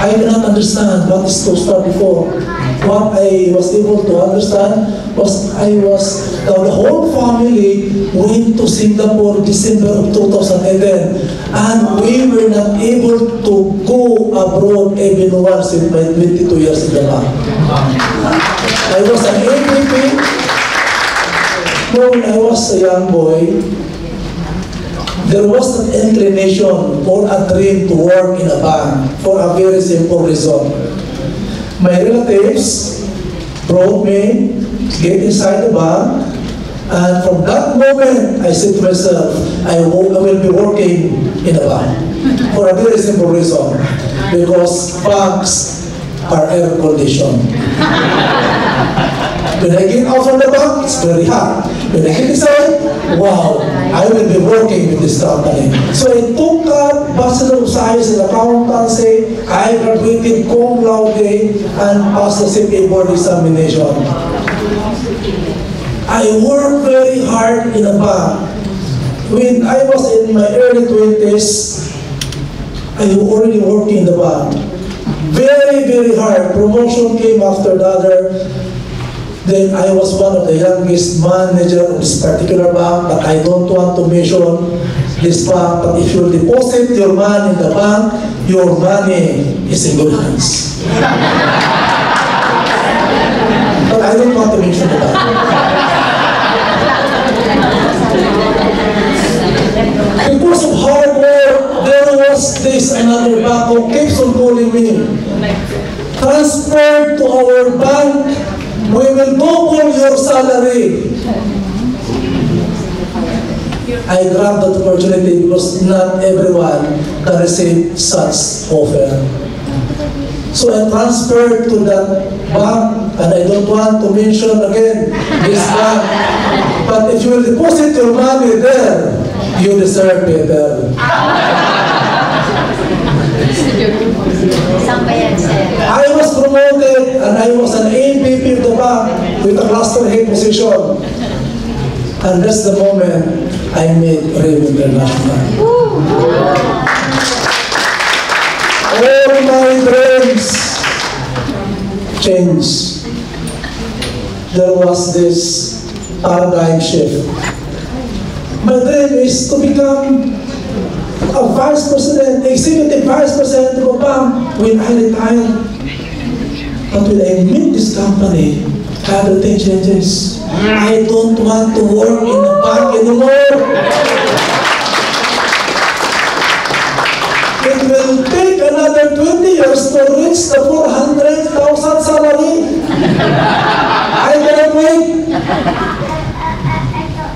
I cannot understand what is to start before. What I was able to understand was the whole family went to Singapore December of 2011, and we were not able to go abroad even once in my 22 years in Japan. I was an APP. When I was a young boy, there was an inclination or a dream to work in a bank for a very simple reason. My relatives brought me, get inside the bank, and from that moment, I said to myself, I will be working in a bank for a very simple reason, because banks are air conditioned. When I get out from the bank, it's very hot. When I get inside, wow, I will be working with this company. So I took a Bachelor of Science in Accountancy. I graduated cum laude and passed the CPA board examination. I worked very hard in a bank. When I was in my early 20s, I already worked in the bank. Very, very hard. Promotion came after the other. Then I was one of the youngest manager of this particular bank, but I don't want to mention this bank. But if you deposit your money in the bank, your money is in good hands. But I don't want to mention the bank. Because of hard work, there was this another bank who keeps on calling me. Transfer to our bank. We will double your salary. I grabbed that opportunity because not everyone can receive such offer. So I transferred to that bank, and I don't want to mention again this bank. But if you will deposit your money there, you deserve better. I was promoted and I was an AVP of the bank with a cluster head position. And that's the moment I met Rem International. All my dreams changed. There was this paradigm shift. My dream is to become a vice president, executive vice president of a bank when I retire. But when I meet this company, everything changes. I don't want to work in a bank anymore. It will take another 20 years to reach the 400,000 salary. I cannot wait.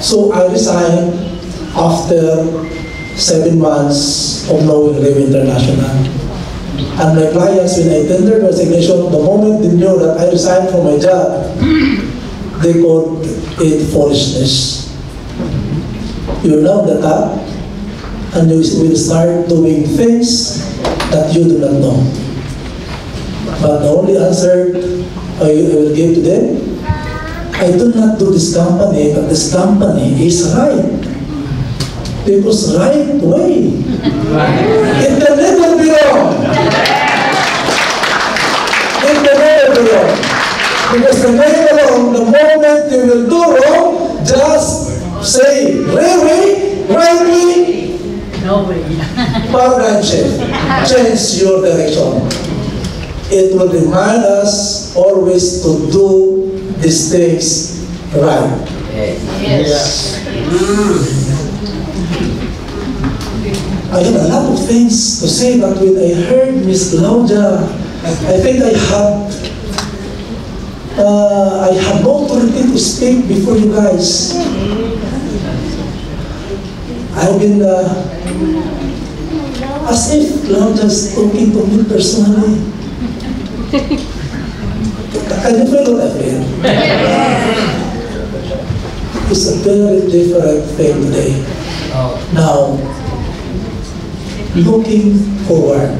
So I resigned after 7 months of knowing Rem International. And my clients, when I tendered resignation, the moment they knew that I resigned from my job, they called it foolishness. You're now the top, and you will start doing things that you do not know. But the only answer I will give to them, I do not do this company, but this company is right. It was right way. It can never be wrong. It can never be wrong. Because the never wrong, the moment you will do wrong, just say, really? Rightly? No way. Paradigm shift. Change your direction. It will remind us always to do these things right. Yes. I have a lot of things to say, but when I heard Miss Claudia, I think I have no authority to speak before you guys. I've been as if Claudia's talking to me personally. Can you feel what I feel? It's a very different thing today. Now, looking forward,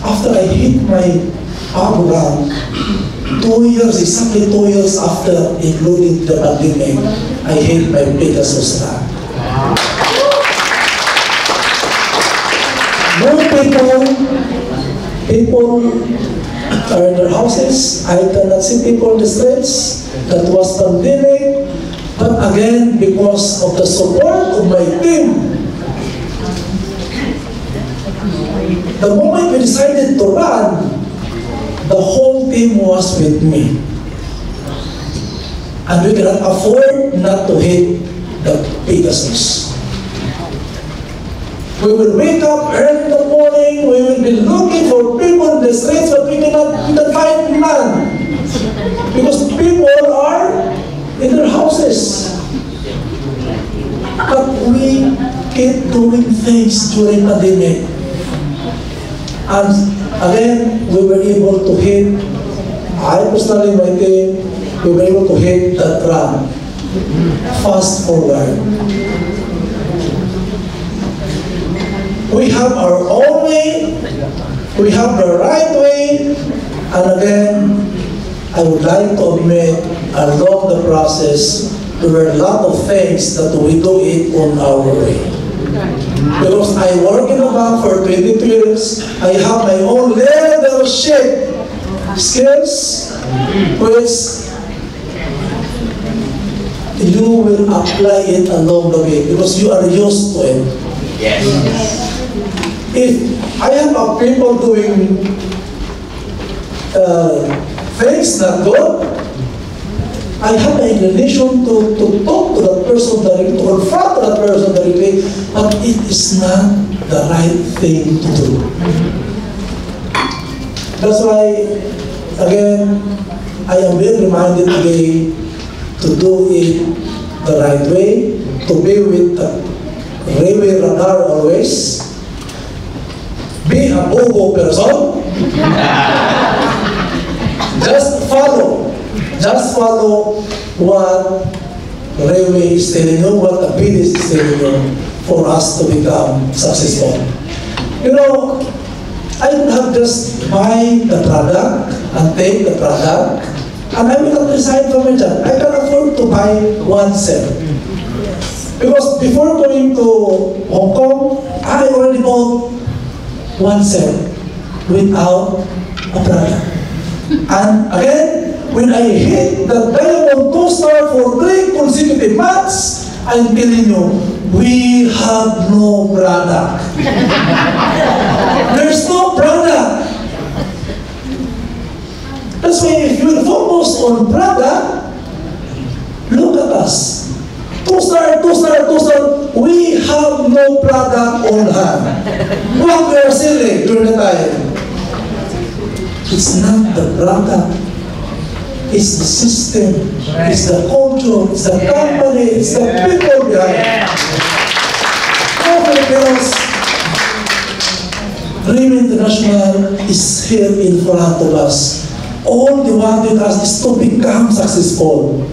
after I hit my program, 2 years, exactly 2 years after, including the pandemic, I hit my Pegasus rank. No people People are in their houses. I cannot see people in the streets. That was pandemic. But again, because of the support of my team, the moment we decided to run, the whole team was with me. And we cannot afford not to hit the Pegasus. We will wake up early in the morning, we will be looking for people in the streets, but we cannot find none. Because people are in their houses. But we keep doing things during the pandemic. And again, we were able to hit, I personally, my team, we were able to hit that run. Fast forward. We have our own way, we have the right way, and again, I would like to admit, along the process, there were a lot of things that we do it on our way. Because I work in a bank for 22 years, I have my own leadership skills, which you will apply it along the way because you are used to it. Yes. If I have people doing things not good, I have an inclination to talk to that person directly, to confront that person directly, but it is not the right thing to do. That's why, again, I am being reminded today to do it the right way, to be with the railway radar always, be a bobo person, just follow what railway is telling you, what the business is telling you for us to become successful. You know, I would have just buy the product and take the product and I will not resign from my job. I can afford to buy one cell. Because before going to Hong Kong, I already bought one cell without a product. And again, when I hit the Diamond 2-star for 3 consecutive months, I'm telling you, we have no product. There's no product. That's why if you focus on product, look at us. 2-star, 2-star, 2-star, we have no product on hand. What we are selling during the time? It's not the product. It's the system, it's the culture, it's the company, it's the people behind. All Filipinos, Railway International is here in front of us. All they wanted us is to become successful.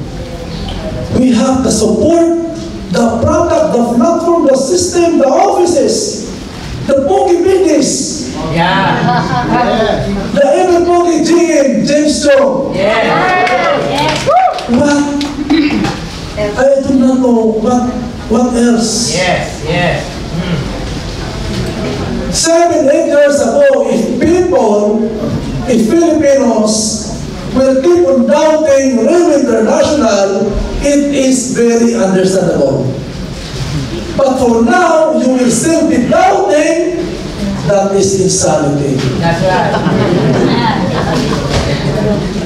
We have the support, the product, the platform, the system, the offices, the poking business. The ever poking James Joe. What? I do not know what else. 7, 8 years ago, if Filipinos will keep on doubting Railway International, it is very understandable. But for now, you will still be doubting. That is insanity. That's right.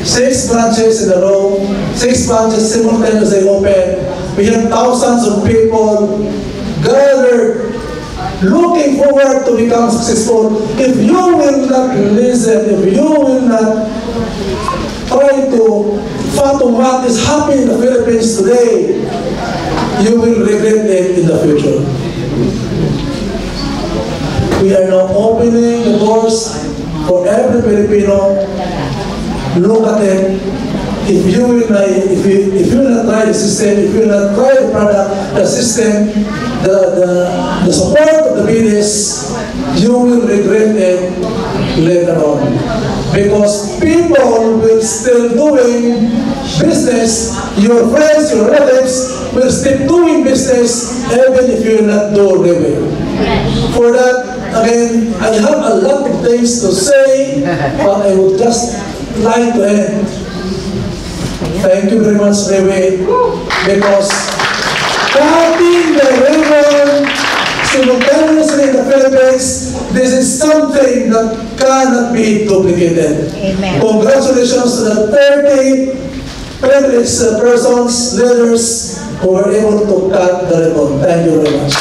6 branches in a row, 6 branches simultaneously open. We have thousands of people gathered, looking forward to become successful. If you will not listen, if you will not try to fathom what is happening in the Philippines today, you will regret it in the future. We are now opening the doors for every Filipino. Look at it. If you will not try the system, if you will not try the product, the system, the support of the business, you will regret it later on. Because people will still doing business, your friends, your relatives will still doing business even if you will not do it. For that, Again, I have a lot of things to say, but I would just like to end. Thank you very much, Rewe, because cutting the ribbon simultaneously in the Philippines, this is something that cannot be duplicated. Amen. Congratulations to the 30 privileged persons, leaders, who were able to cut the ribbon. Thank you very much.